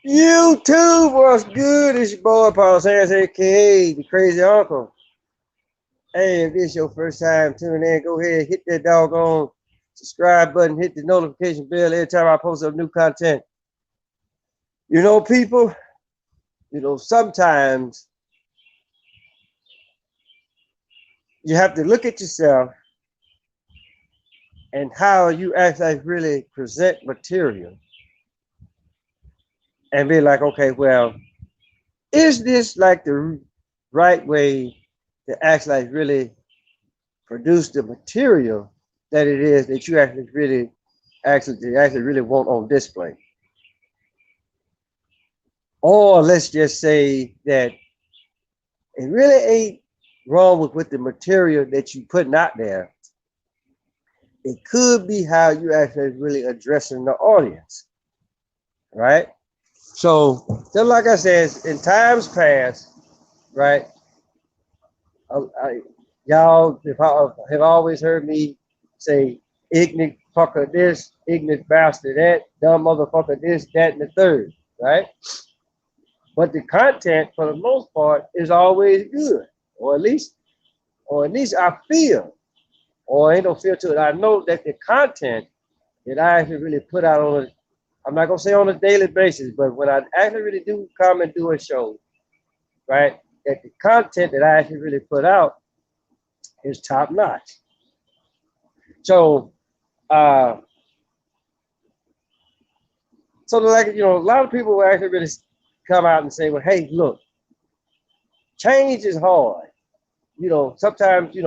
YouTube, what's good? It's your boy Paul Sanders, aka the Crazy Uncle. Hey, if this is your first time tuning in, go ahead, hit that doggone subscribe button, hit the notification bell every time I post up new content. People, sometimes you have to look at yourself and how you actually really present material and be like, okay, well, is this like the right way to actually really produce the material that it is that you actually really want on display? Or let's just say that it really ain't wrong with the material that you putting out there. It could be how you actually really addressing the audience, right? So just like I said, in times past, right? I, y'all have always heard me say ignorant fucker this, ignorant bastard that, dumb motherfucker this, that, and the third, right? But the content, for the most part, is always good, or at least I feel, or ain't no feel to it. I know that the content that I actually really put out on a, I'm not gonna say on a daily basis, but when I actually really do come and do a show, right, that the content that I actually really put out is top notch. So, uh, so like a lot of people will actually really come out and say, well, hey, look, change is hard. Sometimes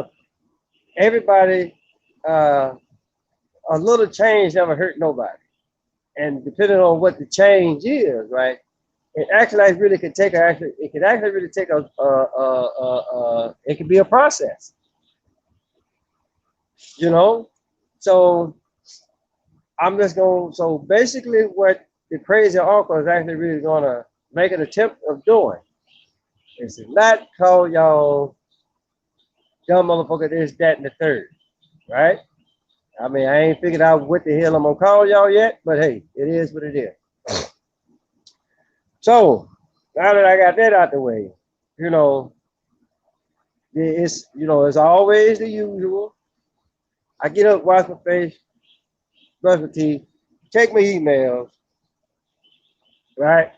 everybody, uh, a little change never hurt nobody. And depending on what the change is, right, it actually really can take it can actually really take it can be a process, you know. So so basically what the crazy uncle is actually really gonna make an attempt of doing is to not call y'all dumb motherfucker this, that, and the third, right? I mean, I ain't figured out what the hell I'm gonna call y'all yet, but hey, it is what it is. So now that I got that out the way, you know, it's always the usual. I get up, wash my face, brush my teeth, check my emails, right?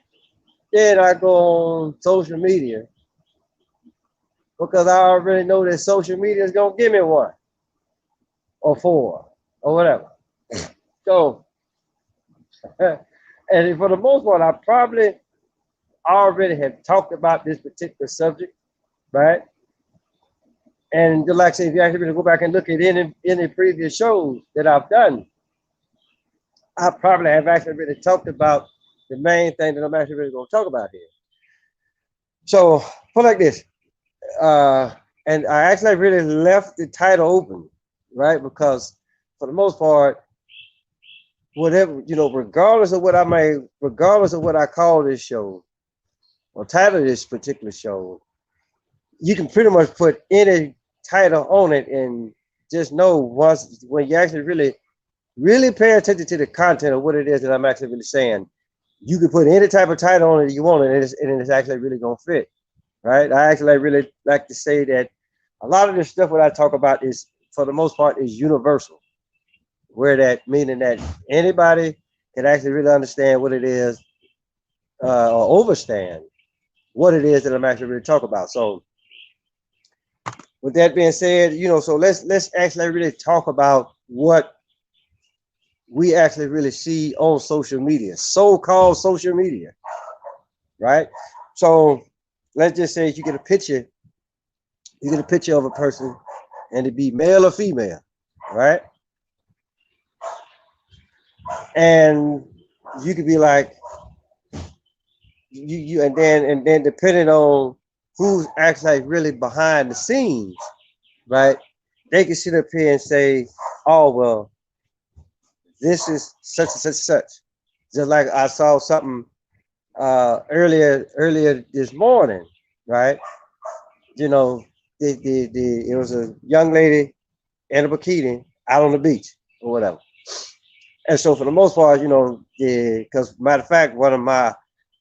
Then I go on social media because I already know that social media is gonna give me one or four or whatever. So, and for the most part, I probably already have talked about this particular subject, right? And just like I said, if you actually go back and look at any previous shows that I've done, I probably have actually really talked about the main thing that I'm actually really going to talk about here. So, put like this, uh, and I actually really left the title open, right? Because for the most part, whatever regardless of what I call this show or title this particular show, you can pretty much put any title on it and just know once when you actually really pay attention to the content of what it is that I'm actually really saying, you can put any type of title on it you want, and it's actually really gonna fit, right? I actually really like to say that a lot of the stuff what I talk about is, for the most part, is universal, where that meaning that anybody can actually really understand what it is or understand what it is that I'm actually really talking about. So with that being said, so let's actually really talk about what we actually really see on social media, so-called social media, right? So let's just say you get a picture of a person, and it be male or female, right? And you could be like, and then depending on who's actually really behind the scenes, right? They can sit up here and say, oh well, this is such and such and such. Just like I saw something earlier this morning, right? You know, it was a young lady in a bikini out on the beach or whatever. And so for the most part, because matter of fact, one of my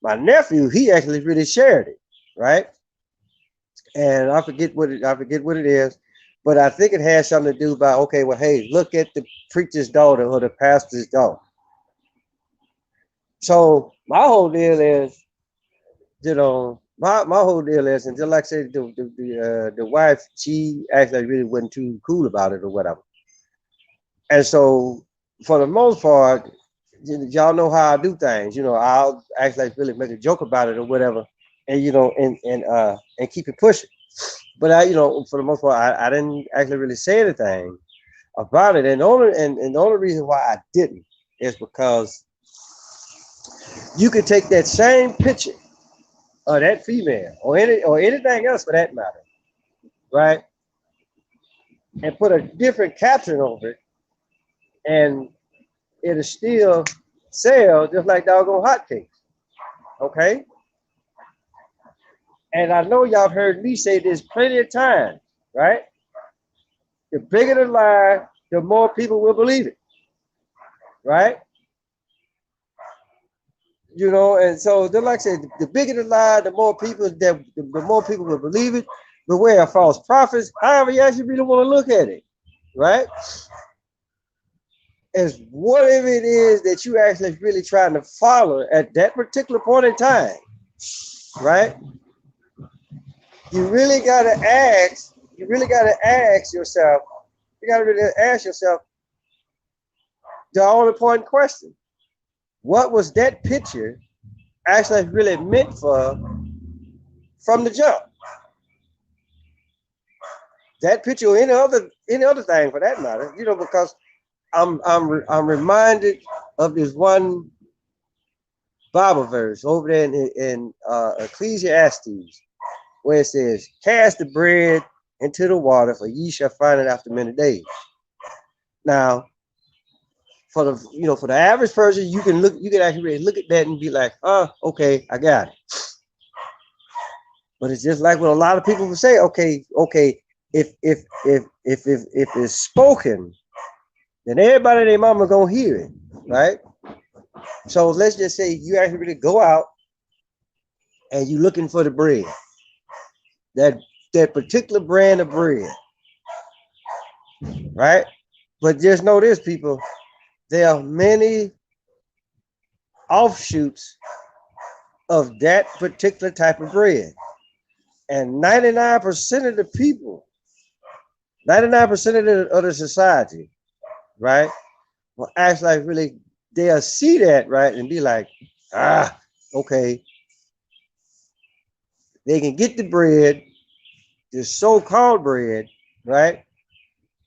my nephew, he actually really shared it, right? And I forget what it is, but I think it has something to do about, okay, well, hey, look at the preacher's daughter or the pastor's daughter. So my whole deal is, my whole deal is, and just like I said, the wife, she actually really wasn't too cool about it or whatever. And so for the most part, y'all know how I do things. I'll actually really make a joke about it or whatever, and and keep it pushing. But for the most part, I didn't actually really say anything about it. And the only reason why I didn't is because you could take that same picture of that female or anything else for that matter, right? And put a different caption over it, and it'll still sell just like doggone hotcakes. Okay? And I know y'all heard me say this plenty of times, right? The bigger the lie, the more people will believe it, right? And so just like I said, the bigger the lie, the more people will believe it. Beware of false prophets. However, you actually really want to look at it, right? As whatever it is that you actually really trying to follow at that particular point in time, right? You really gotta ask yourself, the all important question. What was that picture actually really meant for from the jump? That picture or any other thing for that matter, because I'm reminded of this one Bible verse over there in Ecclesiastes, where it says, "Cast the bread into the water, for ye shall find it after many days." Now, for the average person, you can actually really look at that and be like, "Oh, okay, I got it." But it's just like what a lot of people will say, okay, if it's spoken, then everybody and their mama gonna hear it, right? So let's just say you actually really go out and you looking for the bread, that particular brand of bread, right? But just know this, people, there are many offshoots of that particular type of bread. And 99% of the people, 99% of the society, right, will act like really, they'll see that, right, and be like, okay. They can get the bread, the so-called bread, right?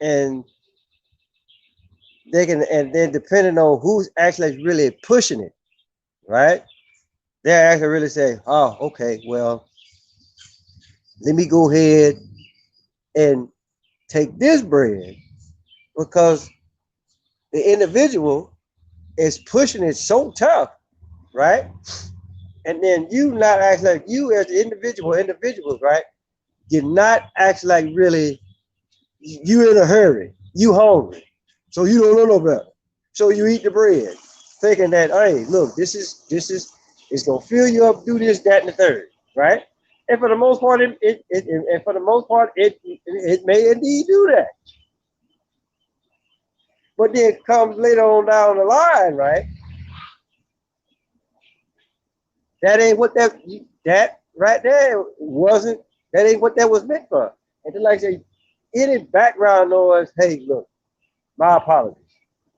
And and then depending on who's actually really pushing it, right? They actually really say, "Oh, okay, well, let me go ahead and take this bread because the individual is pushing it so tough, right? And then you not act like you as the individuals, right? You're not act like really you in a hurry, you hungry, so you don't know no better. So you eat the bread, thinking that, hey, look, this is it's gonna fill you up, do this, that, and the third, right? And for the most part, it may indeed do that. But then it comes later on down the line, right? That ain't what that right there wasn't. That ain't what that was meant for. And then, like I say, any background noise, hey, look, my apologies.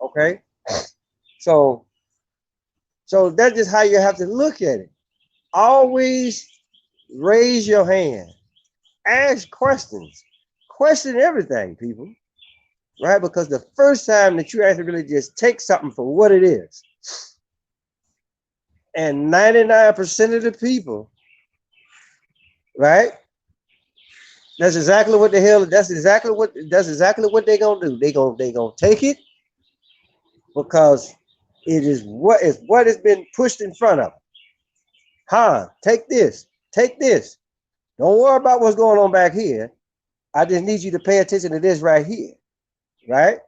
Okay, so that's just how you have to look at it. Always raise your hand, ask questions, question everything, people, right? Because the first time that you actually really just take something for what it is, and 99% of the people, right? That's exactly what they're gonna do. They gonna take it because it is what has been pushed in front of them. Take this, take this. Don't worry about what's going on back here. I just need you to pay attention to this right here, right?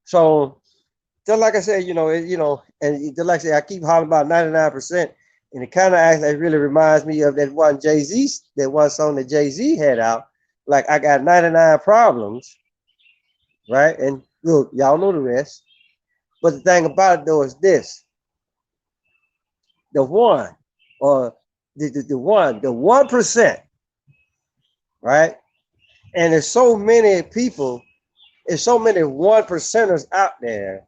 So just like I said, and just like I say, I keep hollering about 99%, and it kind of actually really reminds me of that one Jay-Z, that one song that Jay-Z had out, like I got 99 problems, right? And look, y'all know the rest. But the thing about it though is this: the one, or the 1%, right? And there's so many people, there's so many 1%ers out there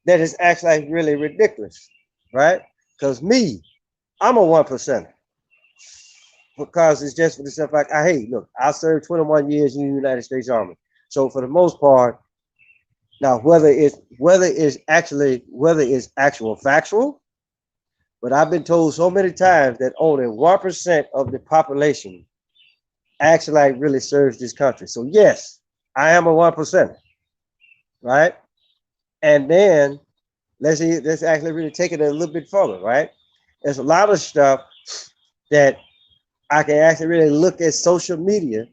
that is actually like really ridiculous, right? Because me, I'm a 1%er, because it's just for the stuff like hey, look, I served 21 years in the United States Army. So for the most part, now whether it's actual factual, but I've been told so many times that only 1% of the population actually like really serves this country. So yes, I am a 1%, right? And then let's actually really take it a little bit further, right? There's a lot of stuff that I can actually really look at social media,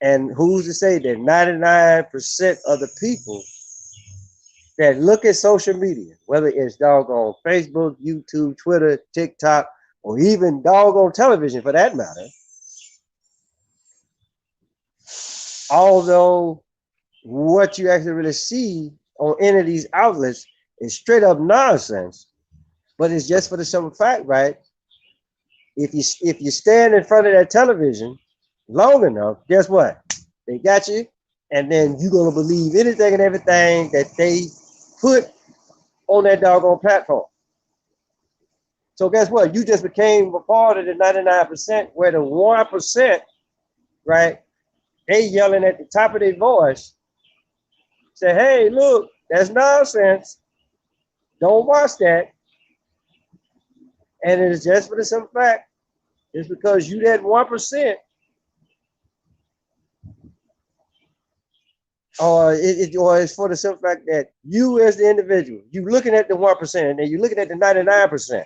and who's to say that 99% of the people that look at social media, whether it's doggone Facebook, YouTube, Twitter, TikTok, or even doggone television for that matter, although what you actually really see on any of these outlets is straight up nonsense, but it's just for the simple fact, right? If you stand in front of that television long enough, guess what? They got you, and then you're gonna believe anything and everything that they put on that doggone platform. So guess what? You just became a part of the 99%, where the 1%, right? They yelling at the top of their voice, say, hey, look, that's nonsense. Don't watch that. And it is just for the simple fact, it's because you that 1%, or it's for the simple fact that you as the individual, you looking at the 1% and then you looking at the 99%.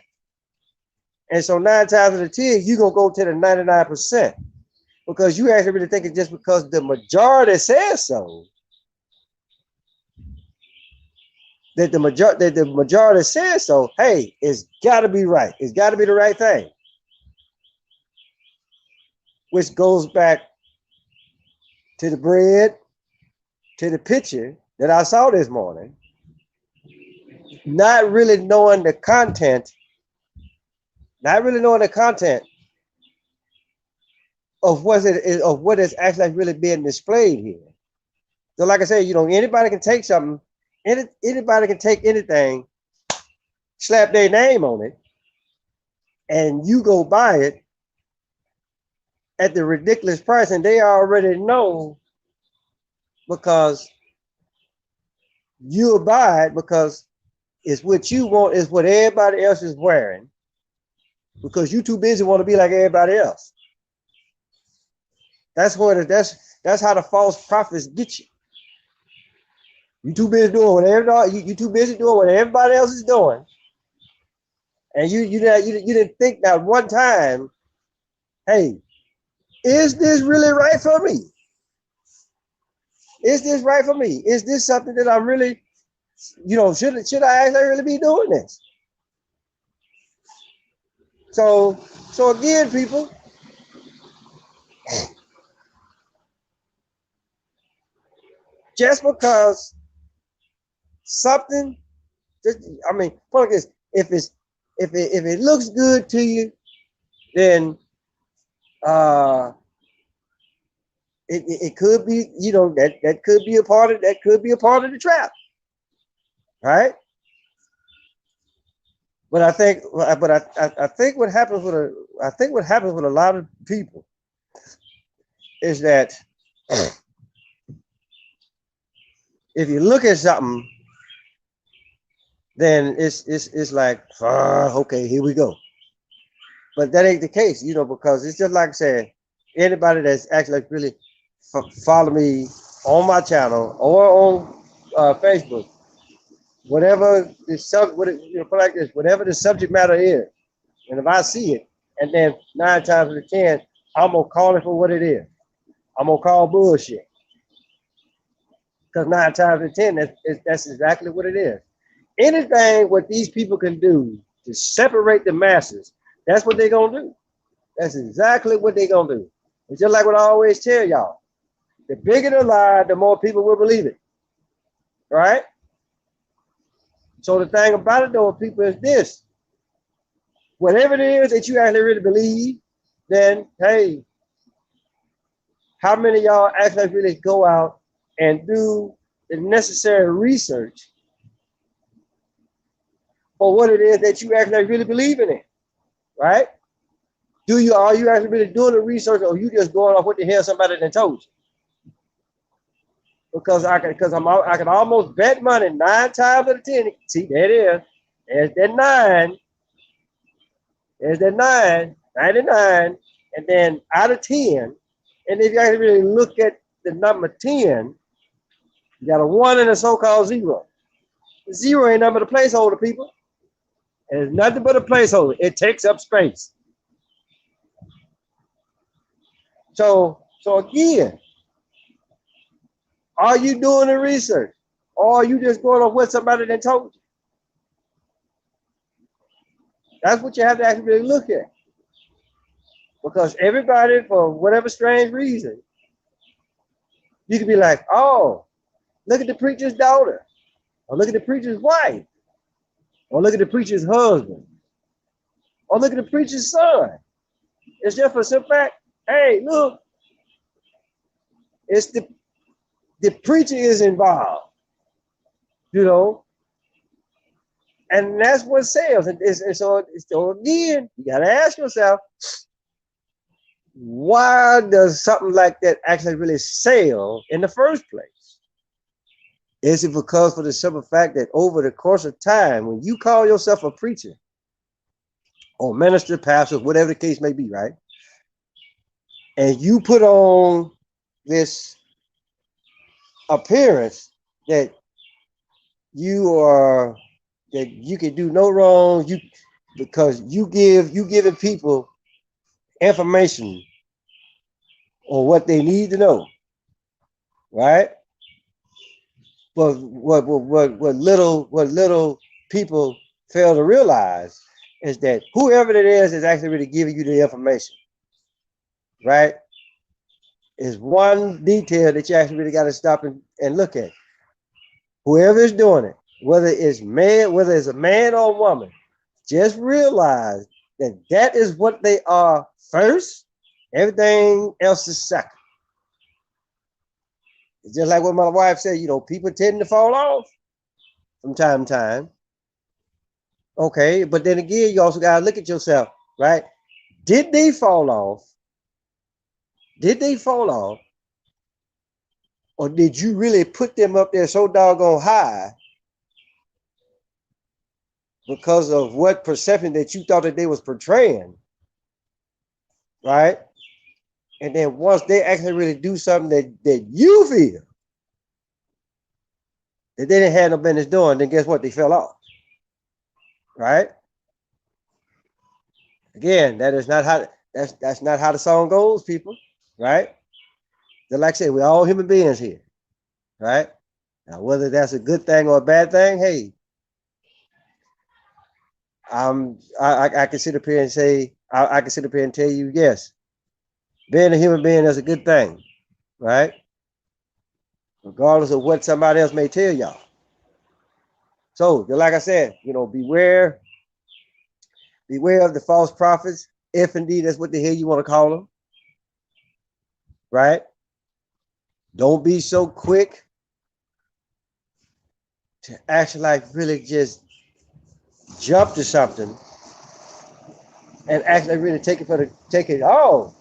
And so 9 times out of 10, you're gonna go to the 99%, because you actually really think it's just because the majority says so. That the majority says so, hey, it's gotta be right. It's gotta be the right thing. Which goes back to the bread, to the picture that I saw this morning, not really knowing the content, of what is actually really being displayed here. So, like I said, anybody can take something, anybody can take anything, slap their name on it, and you go buy it at the ridiculous price, and they already know, because you'll buy it because it's what you want, is what everybody else is wearing, because you're too busy want to be like everybody else. That's how the false prophets get you. You too busy doing what everybody else is doing, and you didn't think that one time, hey, is this really right for me? Is this right for me? Is this something that I'm really, should I actually really be doing this? So again, people, just because something, I mean, point is, if it looks good to you, then it could be, that could be a part of the trap, right? But I think what happens with a lot of people is that if you look at something, then it's like, okay, here we go. But that ain't the case, because it's just like I said, anybody that's actually like really follow me on my channel or on Facebook, whatever whatever the subject matter is, and if I see it, and then 9 times out of 10, I'm gonna call it for what it is. I'm gonna call bullshit, Because 9 times out of 10, that's exactly what it is. Anything what these people can do to separate the masses, that's what they're gonna do. That's exactly what they're gonna do. It's just like what I always tell y'all. The bigger the lie, the more people will believe it. Right? So the thing about it though, people, is this. Whatever it is that you actually really believe, then hey, how many of y'all actually really go out and do the necessary research for what it is that you actually really believe in it, right? Are you actually really doing the research, or are you just going off what the hell somebody done told you? Because I can almost bet money 9 times out of 10. See, there it is. There's that 9. There's that 9, 99, and then out of 10. And if you actually really look at the number 10, you got a 1 and a so-called 0. 0 ain't nothing but a placeholder, people. And it's nothing but a placeholder. It takes up space. So again, are you doing the research? Or are you just going on what somebody done told you? That's what you have to actually really look at. Because everybody, for whatever strange reason, you can be like, oh, look at the preacher's daughter. Or look at the preacher's wife. Or look at the preacher's husband. Or look at the preacher's son. It's just for some fact, hey, look, it's the preacher is involved, you know, and that's what sells. And so again, you got to ask yourself, why does something like that actually really sell in the first place? Is it because for the simple fact that over the course of time, when you call yourself a preacher or minister, pastor, whatever the case may be, right? And you put on this appearance that you can do no wrong, because you giving people information on what they need to know, right? But what little people fail to realize is that whoever it is actually really giving you the information, right? Is one detail that you actually really got to stop and look at. Whoever is doing it, whether it's a man or a woman, just realize that is what they are first. Everything else is second. It's just like what my wife said, people tend to fall off from time to time. Okay, but then again, you also got to look at yourself, right? Did they fall off? Or did you really put them up there so doggone high because of what perception that you thought that they was portraying, right? And then once they actually really do something that you feel that they didn't have no business doing, then guess what? They fell off, right? Again, that's not how the song goes, people, right? Just like I said, we're all human beings here, right? Now, whether that's a good thing or a bad thing, hey, I can sit up here and say, I can sit up here and tell you, yes, being a human being is a good thing, right? Regardless of what somebody else may tell y'all. So, like I said, beware of the false prophets, if indeed that's what the hell you want to call them, right? Don't be so quick to actually like really just jump to something and actually really take it. Oh,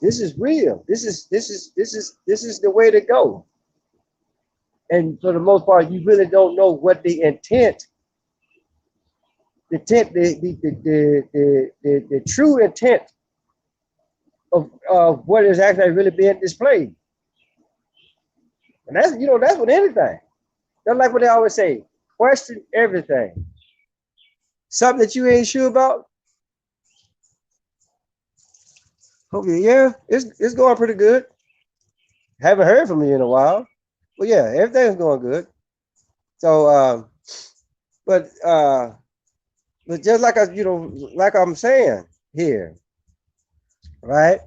this is real. This is the way to go. And for the most part, you really don't know what the true intent of what is actually really being displayed. And that's with anything. That's like what they always say, question everything. Something that you ain't sure about. Hope it's going pretty good. Haven't heard from you in a while. Well, yeah, everything's going good. So, but just like like I'm saying here, right?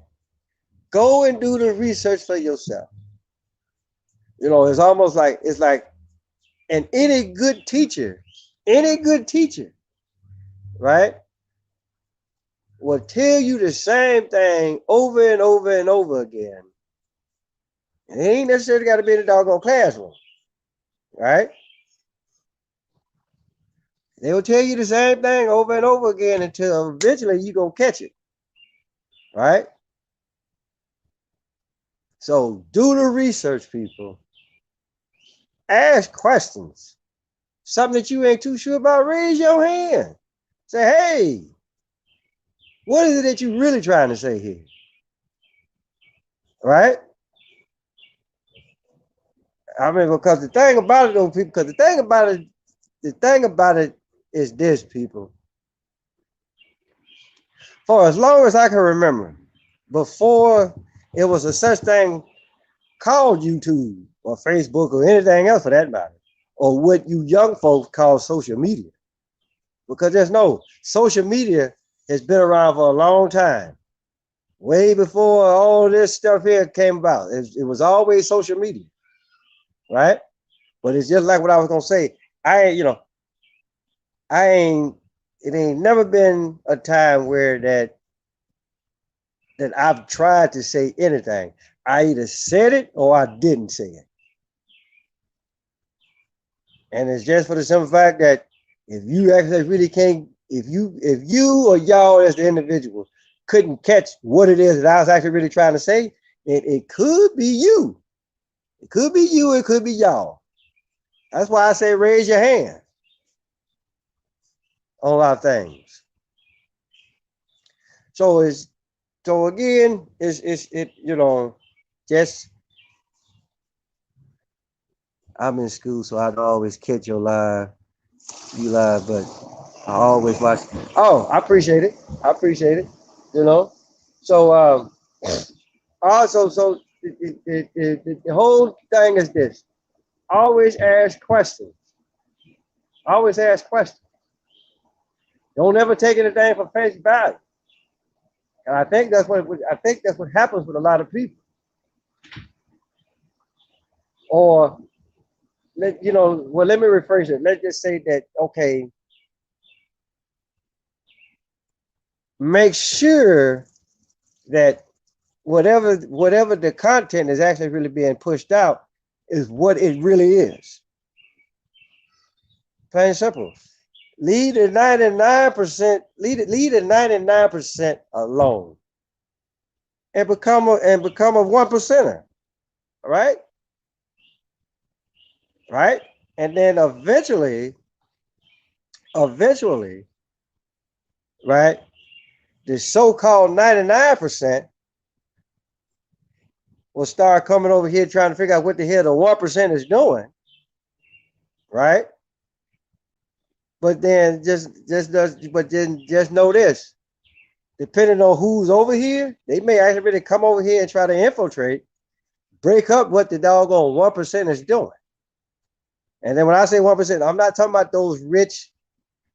Go and do the research for yourself. It's almost like it's like, and any good teacher, right, will tell you the same thing over and over and over again. And it ain't necessarily got to be in the doggone classroom, right? They will tell you the same thing over and over again until eventually you're going to catch it, right? So do the research, people. Ask questions. Something that you ain't too sure about, raise your hand. Say, hey, what is it that you're really trying to say here? Right? I mean, because the thing about it, though, people, because the thing about it is this, people. For as long as I can remember, before it was a such thing called YouTube or Facebook or anything else for that matter, or what you young folks call social media. Because there's no social media has been around for a long time, way before all this stuff here came about. It was always social media, right? But it's just like what I was gonna say. I ain't. It ain't never been a time where that I've tried to say anything. I either said it or I didn't say it. And it's just for the simple fact that if you actually really can't, if you or y'all as the individual couldn't catch what it is that I was actually really trying to say, it could be you. It could be you, it could be y'all. That's why I say raise your hand on a lot of things. So again, just I'm in school, so I don't always catch you live, but I always watch. Oh, I appreciate it. I appreciate it. You know. So also, so the whole thing is this: always ask questions. Always ask questions. Don't ever take anything for face value. And I think that's what happens with a lot of people. Or let me rephrase it. Let's just say that, okay, make sure that whatever the content is actually really being pushed out is what it really is. Plain and simple. Leave the 99%, leave the 99% alone and become a one percenter. Right? Right? And then eventually, right, the so-called 99% will start coming over here trying to figure out what the hell the 1% is doing. Right? But then just know this. Depending on who's over here, they may actually really come over here and try to infiltrate, break up what the doggone 1% is doing. And then when I say 1%, I'm not talking about those rich,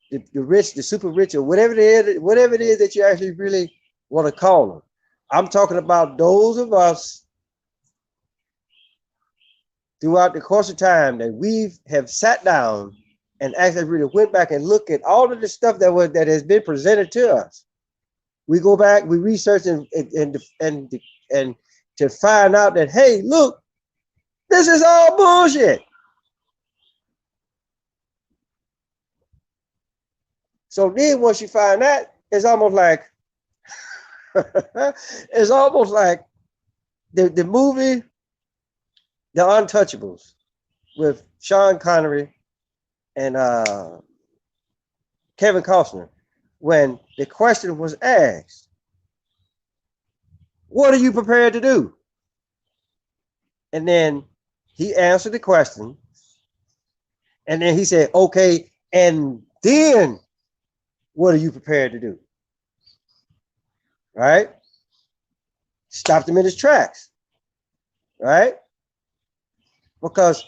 the rich, the super rich, or whatever it is that you actually really want to call them. I'm talking about those of us throughout the course of time that we have sat down and actually really went back and looked at all of the stuff that has been presented to us. We go back, we research and to find out that, hey, look, this is all bullshit. So then once you find that, it's almost like the movie The Untouchables with Sean Connery and Kevin Costner, when the question was asked, what are you prepared to do? And then he answered the question, and then he said, okay, and then what are you prepared to do? Right? Stopped him in his tracks. Right? because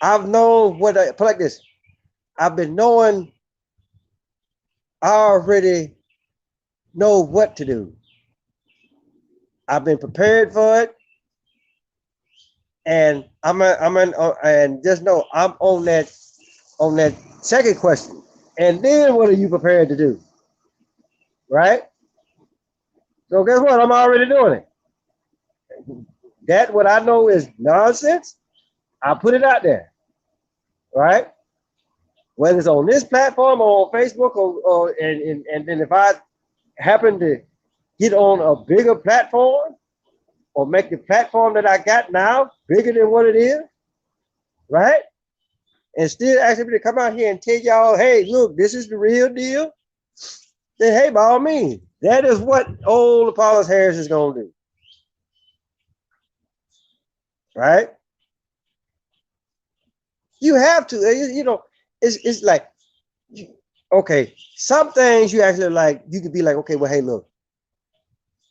I've known what I put like this. I've been knowing. I already know what to do. I've been prepared for it, and and just know I'm on that second question. And then what are you prepared to do? Right? So guess what? I'm already doing it. That what I know is nonsense. I put it out there. Right? Whether it's on this platform or on Facebook and then if I happen to get on a bigger platform or make the platform that I got now bigger than what it is, right? And still asking me to come out here and tell y'all, hey, look, this is the real deal. Then hey, by all means, that is what old Apollos Harris is gonna do. Right? You have to, it's like, okay, some things you actually like, you could be like, okay, well, hey, look,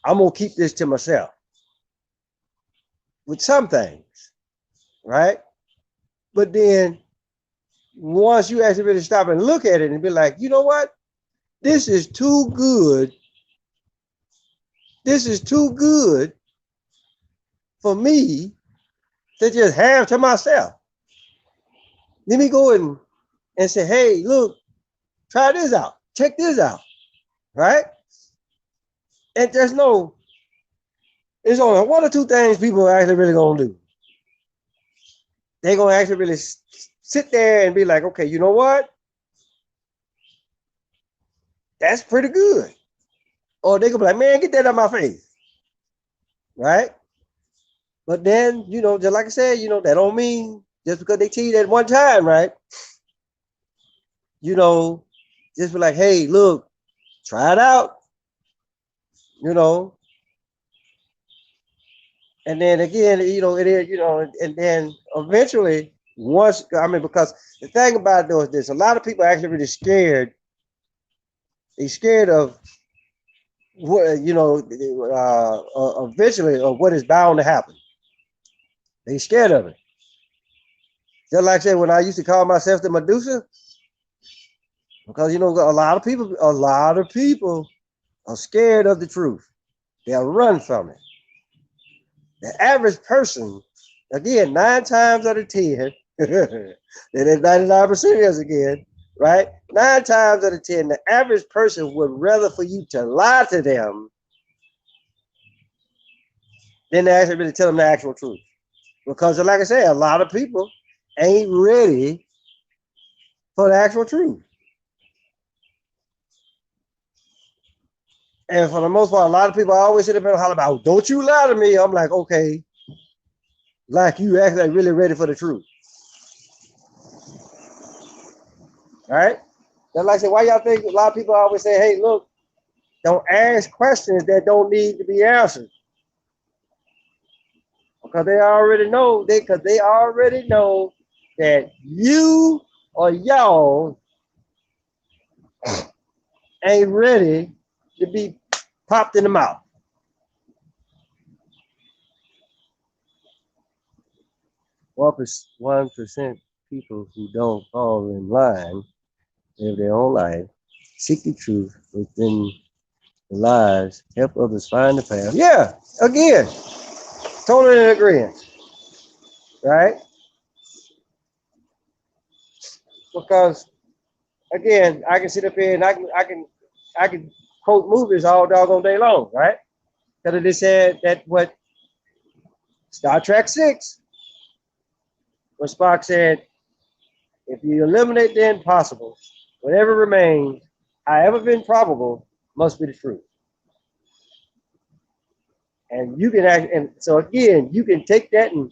I'm gonna keep this to myself. With some things, right? But then once you actually really stop and look at it and be like, you know what? This is too good. This is too good for me to just have to myself. Let me go and say, hey, look, try this out. Check this out. Right? And there's only one or two things people are actually really gonna do. They're gonna actually really sit there and be like, okay, you know what? That's pretty good. Or they gonna be like, man, get that out of my face. Right? But then, just like I said, that don't mean just because they tell you that one time, right? Just be like, hey, look, try it out. And then again, it is, and then eventually, because the thing about it is this, a lot of people are actually really scared. They're scared of what, eventually of what is bound to happen. They're scared of it. Just like I said, when I used to call myself the Medusa, because a lot of people are scared of the truth. They'll run from it. The average person, again, 9 times out of 10, then it's 99% is again, right? 9 times out of 10, the average person would rather for you to lie to them than to actually really tell them the actual truth. Because like I said, a lot of people ain't ready for the actual truth. And for the most part, a lot of people always sit up and holler about, don't you lie to me. I'm like, okay, like you actually really ready for the truth. All right? Just like I said, why y'all think a lot of people always say, hey, look, don't ask questions that don't need to be answered. Because they already know, that you or y'all ain't ready to be popped in the mouth. One percent people who don't fall in line live their own life, seek the truth within the lies, help others find the path. Yeah, again, totally in agreement, right? Because again, I can sit up here and I can quote movies all doggone day long, right? Because they said that what Star Trek 6, when Spock said, if you eliminate the impossible, whatever remains, however improbable, must be the truth. And you can act, and so again, you can take that and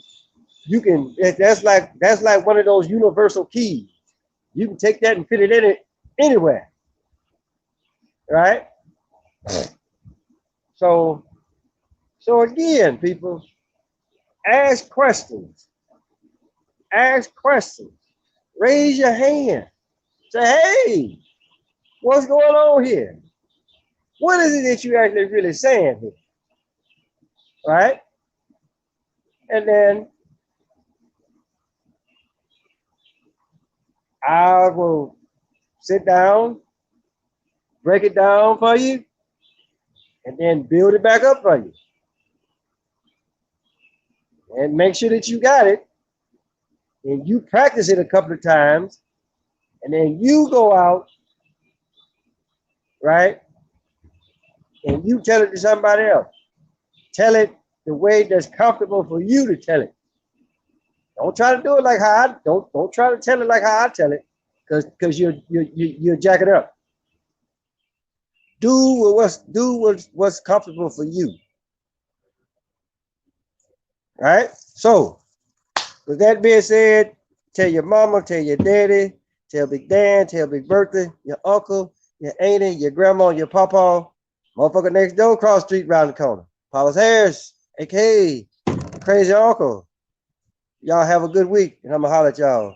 that's like one of those universal keys. You can take that and fit it in it anywhere. Right? So again, people, ask questions. Ask questions. Raise your hand. Say, hey, what's going on here? What is it that you actually really saying here? Right? And then I will sit down, break it down for you, and then build it back up for you. And make sure that you got it. And you practice it a couple of times. And then you go out, right? And you tell it to somebody else. Tell it the way that's comfortable for you to tell it. Don't try to do it like how I don't try to tell it like how I tell it, because you're jacking up. Do what's comfortable for you. Right? So, with that being said, tell your mama, tell your daddy, tell Big Dan, tell Big Bertha, your uncle, your auntie, your grandma, your papa, motherfucker next door, cross street, round the corner. Paulus Harris, aka Crazy Uncle. Y'all have a good week, and I'm gonna holler at y'all.